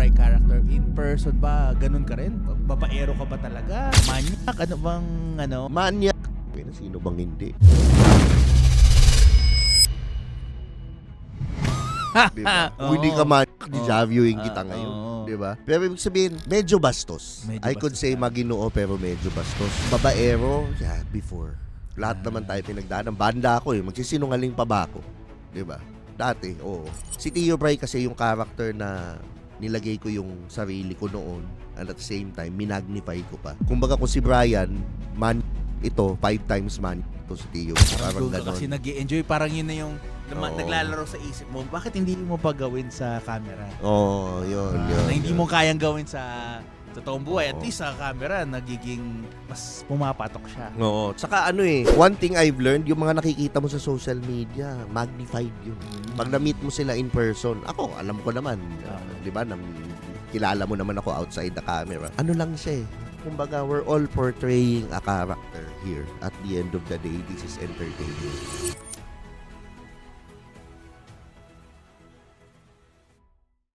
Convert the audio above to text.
Ray character in person ba? Ganun ka rin? Babaero ka ba talaga? Manyak? Ano bang ano? Manyak. Sino bang hindi? Diba? Kung hindi ka manyak, dejavuing kita ngayon. Diba? Pero ibig sabihin, medyo bastos. Medyo I could bastos say ka. maginoo pero medyo bastos. Babaero, yeah, before. Lahat naman tayo pinagdaan. Banda ako eh. Magsisinungaling pa ba ako? Diba? Dati, oo. Si Tio Bray kasi yung character na nilagay ko yung sarili ko noon and at the same time, minagnify ko pa. Kumbaga kung si Brian, man ito, 5 times man ito si Tio. Parang Doon ka ganon. kasi nag-i-enjoy. Parang yun na yung Oo. naglalaro sa isip mo. Bakit hindi mo pa gawin sa camera? Oo, yun. Na hindi yun. mo kayang gawin sa totoong buhay. At Oo. least sa camera, nagiging mas pumapatok siya. Oo. Tsaka ano eh, one thing I've learned, yung mga nakikita mo sa social media, magnified yun. Pag na-meet mo sila in person, ako, alam ko naman, di ba, kilala mo naman ako outside the camera. Ano lang siya eh. Kumbaga, we're all portraying a character here. At the end of the day, this is entertainment.